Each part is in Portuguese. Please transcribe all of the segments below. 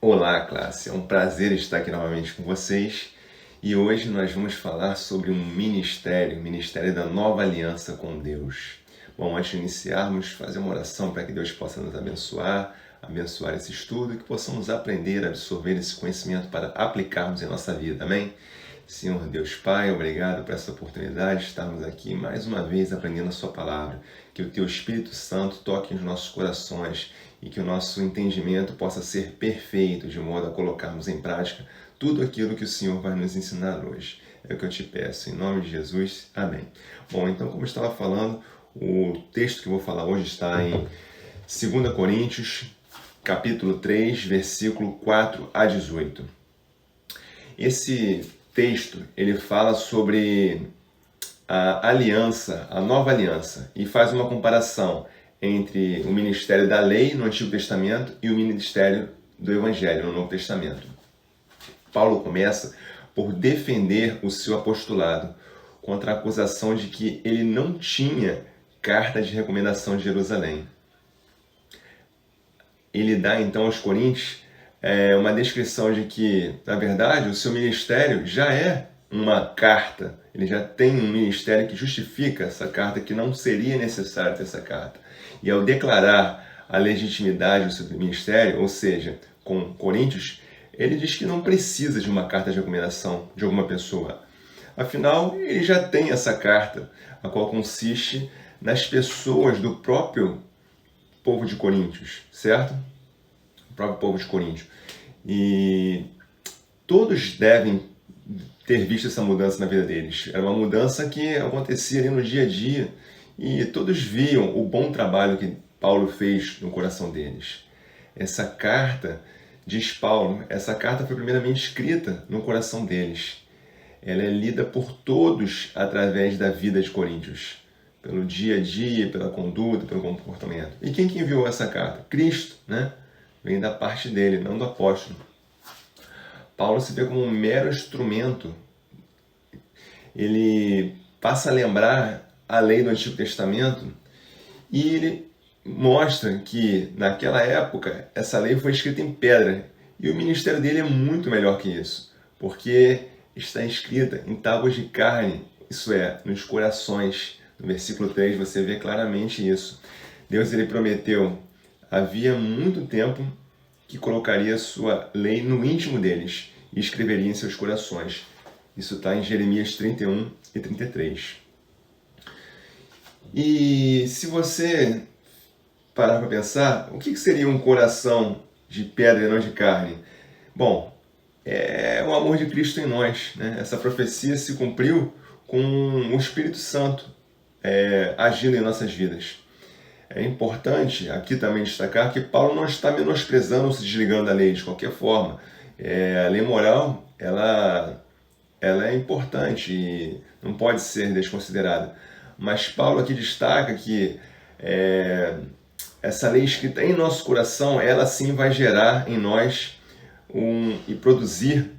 Olá, classe! É um prazer estar aqui novamente com vocês e hoje nós vamos falar sobre um ministério, o ministério da nova aliança com Deus. Bom, antes de iniciarmos, fazer uma oração para que Deus possa nos abençoar esse estudo e que possamos aprender, absorver esse conhecimento para aplicarmos em nossa vida, amém? Senhor Deus Pai, obrigado por essa oportunidade de estarmos aqui mais uma vez aprendendo a Sua Palavra. Que o Teu Espírito Santo toque nos nossos corações e que o nosso entendimento possa ser perfeito, de modo a colocarmos em prática tudo aquilo que o Senhor vai nos ensinar hoje. É o que eu te peço, em nome de Jesus. Amém. Bom, então, como eu estava falando, o texto que eu vou falar hoje está em 2 Coríntios, capítulo 3, versículo 4 a 18. Esse texto, ele fala sobre a aliança, a nova aliança, e faz uma comparação entre o ministério da lei no Antigo Testamento e o ministério do Evangelho no Novo Testamento. Paulo começa por defender o seu apostolado contra a acusação de que ele não tinha carta de recomendação de Jerusalém. Ele dá então aos Coríntios uma descrição de que, na verdade, o seu ministério já é uma carta. Ele já tem um ministério que justifica essa carta, que não seria necessário ter essa carta. E ao declarar a legitimidade do seu ministério, ou seja, com Coríntios, ele diz que não precisa de uma carta de recomendação de alguma pessoa. Afinal, ele já tem essa carta, a qual consiste nas pessoas do próprio povo de Coríntios, certo? O próprio povo de Coríntios. E todos devem ter visto essa mudança na vida deles. Era uma mudança que acontecia ali no dia a dia e todos viam o bom trabalho que Paulo fez no coração deles. Essa carta, diz Paulo, essa carta foi primeiramente escrita no coração deles. Ela é lida por todos através da vida de Coríntios, pelo dia a dia, pela conduta, pelo comportamento. E quem que enviou essa carta? Cristo, né? Vem da parte dele, não do apóstolo. Paulo se vê como um mero instrumento. Ele passa a lembrar a lei do Antigo Testamento e ele mostra que, naquela época, essa lei foi escrita em pedra. E o ministério dele é muito melhor que isso, porque está escrita em tábuas de carne, isso é, nos corações. No versículo 3 você vê claramente isso. Deus ele prometeu, havia muito tempo, que colocaria sua lei no íntimo deles e escreveria em seus corações. Isso está em Jeremias 31 e 33. E se você parar para pensar, o que seria um coração de pedra e não de carne? Bom, é o amor de Cristo em nós, né? Essa profecia se cumpriu com o Espírito Santo agindo em nossas vidas. É importante aqui também destacar que Paulo não está menosprezando ou se desligando da lei de qualquer forma. A lei moral, ela é importante e não pode ser desconsiderada. Mas Paulo aqui destaca que essa lei escrita em nosso coração, ela sim vai gerar em nós e produzir,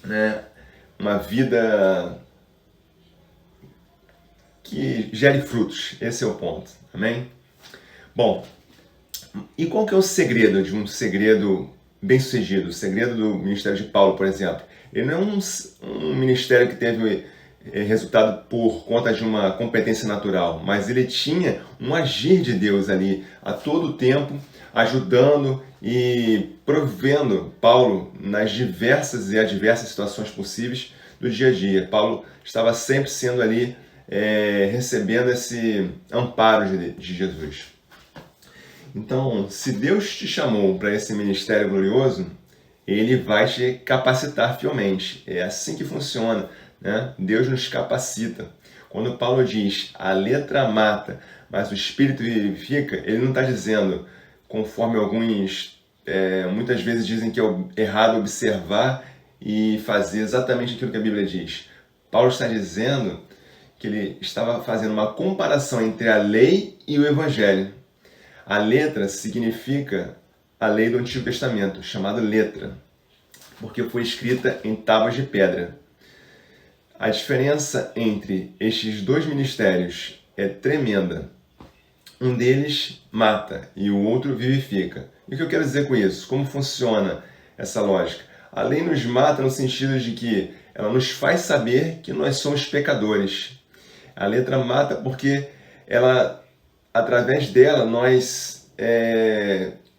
né, uma vida que gere frutos. Esse é o ponto. Amém? Bom, e qual que é o segredo de um segredo bem-sucedido? O segredo do ministério de Paulo, por exemplo. Ele não é um ministério que teve resultado por conta de uma competência natural, mas ele tinha um agir de Deus ali a todo tempo, ajudando e provendo Paulo nas diversas e adversas situações possíveis do dia a dia. Paulo estava sempre sendo ali, recebendo esse amparo de Jesus. Então, se Deus te chamou para esse ministério glorioso, Ele vai te capacitar fielmente. É assim que funciona, né? Deus nos capacita. Quando Paulo diz, a letra mata, mas o Espírito vivifica, ele não está dizendo, conforme alguns muitas vezes dizem que é errado observar e fazer exatamente aquilo que a Bíblia diz. Paulo está dizendo que ele estava fazendo uma comparação entre a lei e o Evangelho. A letra significa a lei do Antigo Testamento, chamada letra. porque foi escrita em tábuas de pedra. A diferença entre estes dois ministérios é tremenda. Um deles mata e o outro vivifica. E o que eu quero dizer com isso? Como funciona essa lógica? A lei nos mata no sentido de que ela nos faz saber que nós somos pecadores. A letra mata porque ela, através dela, nós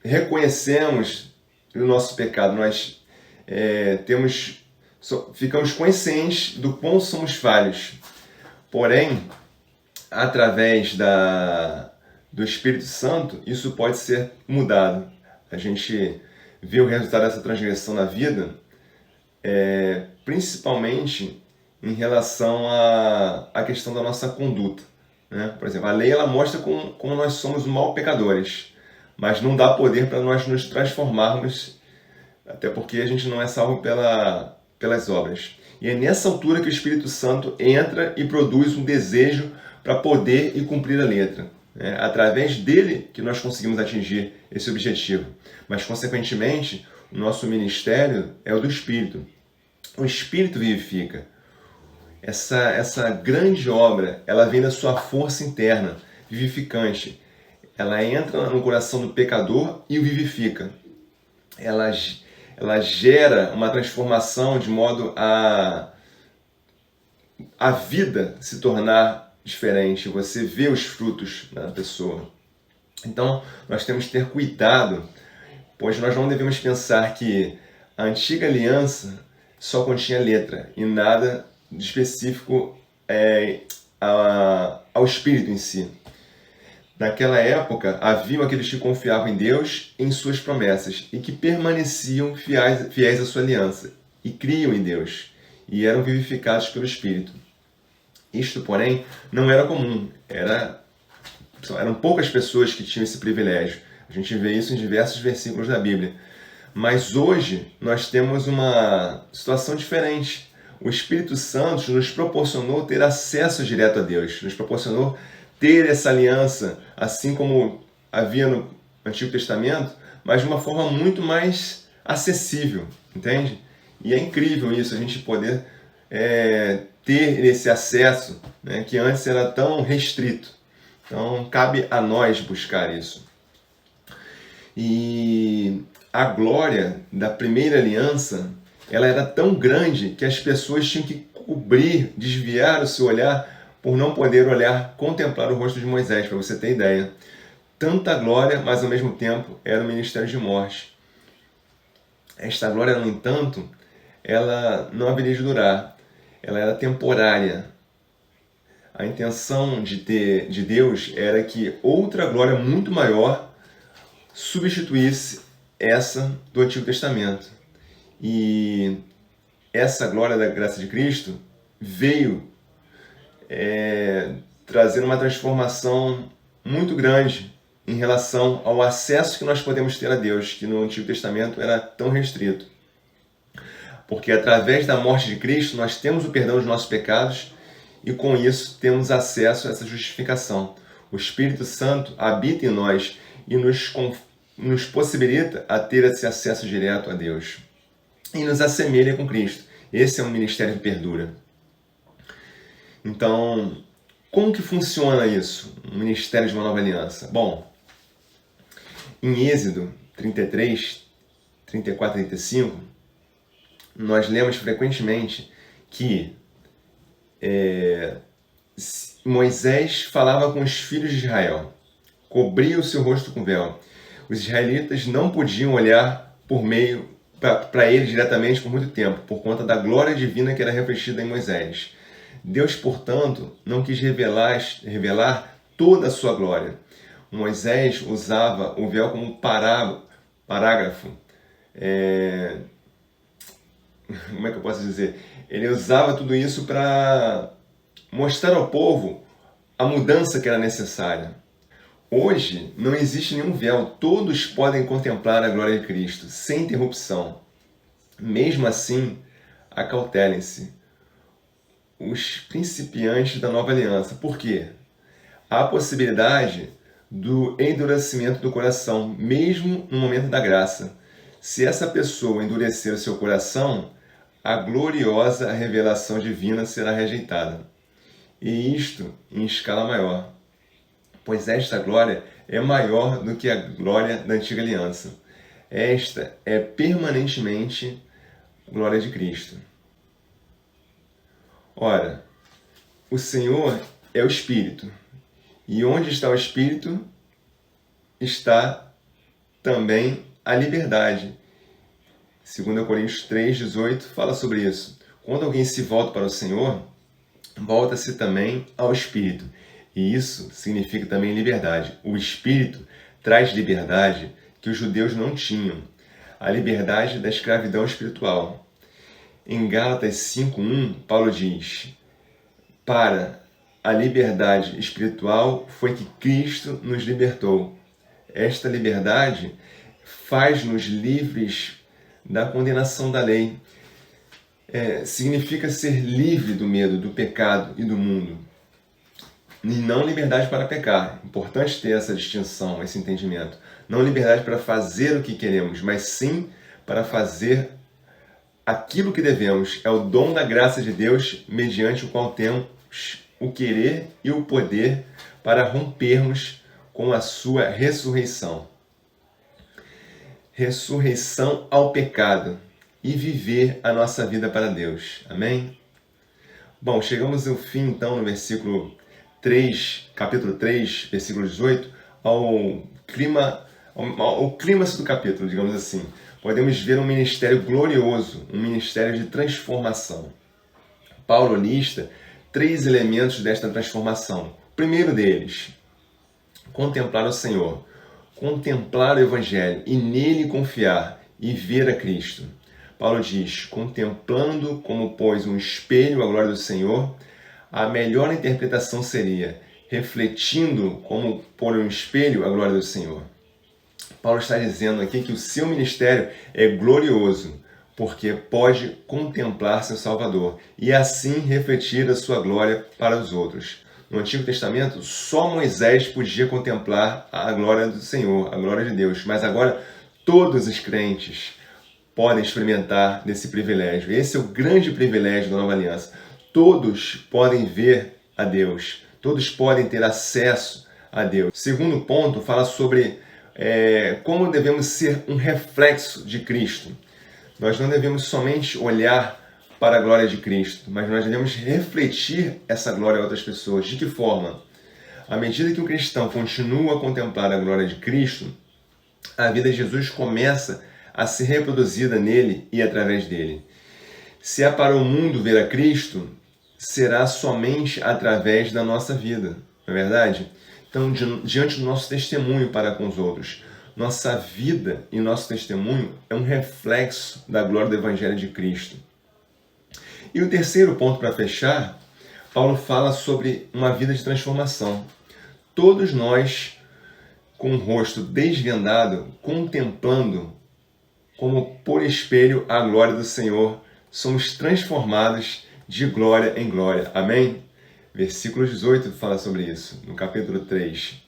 reconhecemos o nosso pecado. Nós ficamos conscientes do quão somos falhos. Porém, através do Espírito Santo, isso pode ser mudado. A gente vê o resultado dessa transgressão na vida, principalmente em relação à questão da nossa conduta, né? Por exemplo, a lei ela mostra como nós somos mal pecadores, mas não dá poder para nós nos transformarmos, até porque a gente não é salvo pelas obras. E é nessa altura que o Espírito Santo entra e produz um desejo para poder e cumprir a letra. É através dele que nós conseguimos atingir esse objetivo. Mas, consequentemente, o nosso ministério é o do Espírito. O Espírito vivifica. Essa grande obra, ela vem da sua força interna, vivificante. Ela entra no coração do pecador e o vivifica. Ela gera uma transformação de modo a vida se tornar diferente. Você vê os frutos na pessoa. Então, nós temos que ter cuidado, pois nós não devemos pensar que a antiga aliança só continha letra e nada de específico ao Espírito em si. Naquela época, haviam aqueles que confiavam em Deus, em suas promessas, e que permaneciam fiéis à sua aliança, e criam em Deus, e eram vivificados pelo Espírito. Isto, porém, não era comum. Eram poucas pessoas que tinham esse privilégio. A gente vê isso em diversos versículos da Bíblia. Mas hoje, nós temos uma situação diferente. O Espírito Santo nos proporcionou ter acesso direto a Deus, nos proporcionou ter essa aliança, assim como havia no Antigo Testamento, mas de uma forma muito mais acessível, entende? E é incrível isso, a gente poder ter esse acesso, né, que antes era tão restrito. Então, cabe a nós buscar isso. E a glória da primeira aliança, ela era tão grande que as pessoas tinham que cobrir, desviar o seu olhar por não poder contemplar o rosto de Moisés, para você ter ideia. Tanta glória, mas ao mesmo tempo era um ministério de morte. Esta glória, no entanto, ela não haveria de durar. Ela era temporária. A intenção de Deus era que outra glória muito maior substituísse essa do Antigo Testamento. E essa glória da graça de Cristo veio trazer uma transformação muito grande em relação ao acesso que nós podemos ter a Deus, que no Antigo Testamento era tão restrito. Porque através da morte de Cristo nós temos o perdão dos nossos pecados e com isso temos acesso a essa justificação. O Espírito Santo habita em nós e nos possibilita a ter esse acesso direto a Deus. E nos assemelha com Cristo. Esse é um ministério que perdura. Então, como que funciona isso? Um ministério de uma nova aliança? Bom, em Êxodo 33, 34 e 35, nós lemos frequentemente que Moisés falava com os filhos de Israel, cobria o seu rosto com véu. Os israelitas não podiam olhar para ele diretamente por muito tempo, por conta da glória divina que era refletida em Moisés. Deus, portanto, não quis revelar toda a sua glória. Moisés usava o véu como parágrafo. Como é que eu posso dizer? Ele usava tudo isso para mostrar ao povo a mudança que era necessária. Hoje não existe nenhum véu, todos podem contemplar a glória de Cristo, sem interrupção. Mesmo assim, acautelem-se os principiantes da nova aliança. Por quê? Há a possibilidade do endurecimento do coração, mesmo no momento da graça. Se essa pessoa endurecer o seu coração, a gloriosa revelação divina será rejeitada. E isto em escala maior, pois esta glória é maior do que a glória da antiga aliança. Esta é permanentemente glória de Cristo. Ora, o Senhor é o Espírito, e onde está o Espírito, está também a liberdade. 2 Coríntios 3,18 fala sobre isso. Quando alguém se volta para o Senhor, volta-se também ao Espírito. E isso significa também liberdade. O Espírito traz liberdade que os judeus não tinham. A liberdade da escravidão espiritual. Em Gálatas 5,1, Paulo diz: para a liberdade espiritual foi que Cristo nos libertou. Esta liberdade faz-nos livres da condenação da lei. Significa ser livre do medo, do pecado e do mundo. E não liberdade para pecar. Importante ter essa distinção, esse entendimento. Não liberdade para fazer o que queremos, mas sim para fazer aquilo que devemos. É o dom da graça de Deus, mediante o qual temos o querer e o poder para rompermos com a sua ressurreição. Ressurreição ao pecado e viver a nossa vida para Deus. Amém? Bom, chegamos ao fim, então, no versículo 3, capítulo 3, versículo 18, ao clímax do capítulo, digamos assim. Podemos ver um ministério glorioso, um ministério de transformação. Paulo lista 3 elementos desta transformação. O primeiro deles, contemplar o Senhor, contemplar o Evangelho e nele confiar e ver a Cristo. Paulo diz, contemplando como pois um espelho a glória do Senhor, a melhor interpretação seria refletindo como por um espelho a glória do Senhor. Paulo está dizendo aqui que o seu ministério é glorioso, porque pode contemplar seu Salvador e assim refletir a sua glória para os outros. No Antigo Testamento, só Moisés podia contemplar a glória do Senhor, a glória de Deus. Mas agora, todos os crentes podem experimentar desse privilégio. Esse é o grande privilégio da Nova Aliança. Todos podem ver a Deus. Todos podem ter acesso a Deus. O segundo ponto fala sobre como devemos ser um reflexo de Cristo. Nós não devemos somente olhar para a glória de Cristo, mas nós devemos refletir essa glória a outras pessoas. De que forma? À medida que o cristão continua a contemplar a glória de Cristo, a vida de Jesus começa a ser reproduzida nele e através dele. Se é para o mundo ver a Cristo, será somente através da nossa vida, não é verdade? Então, diante do nosso testemunho para com os outros, nossa vida e nosso testemunho é um reflexo da glória do Evangelho de Cristo. E o terceiro ponto para fechar, Paulo fala sobre uma vida de transformação. Todos nós, com o rosto desvendado, contemplando como por espelho a glória do Senhor, somos transformados de glória em glória. Amém? Versículo 18 fala sobre isso, no capítulo 3.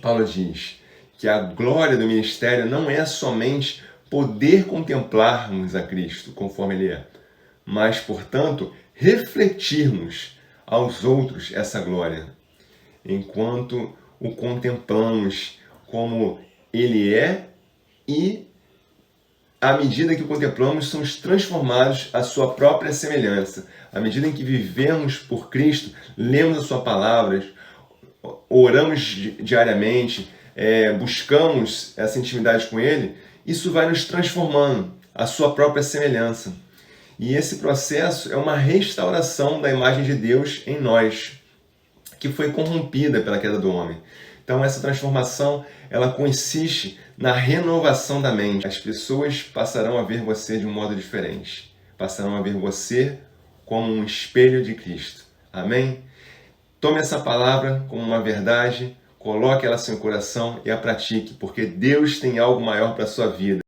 Paulo diz que a glória do ministério não é somente poder contemplarmos a Cristo conforme Ele é, mas, portanto, refletirmos aos outros essa glória, enquanto o contemplamos como Ele é e, à medida que o contemplamos, somos transformados à sua própria semelhança. À medida em que vivemos por Cristo, lemos a sua palavra, oramos diariamente, buscamos essa intimidade com Ele, isso vai nos transformando à sua própria semelhança. E esse processo é uma restauração da imagem de Deus em nós, que foi corrompida pela queda do homem. Então essa transformação, ela consiste na renovação da mente. As pessoas passarão a ver você de um modo diferente. Passarão a ver você como um espelho de Cristo. Amém? Tome essa palavra como uma verdade, coloque ela em seu coração e a pratique, porque Deus tem algo maior para a sua vida.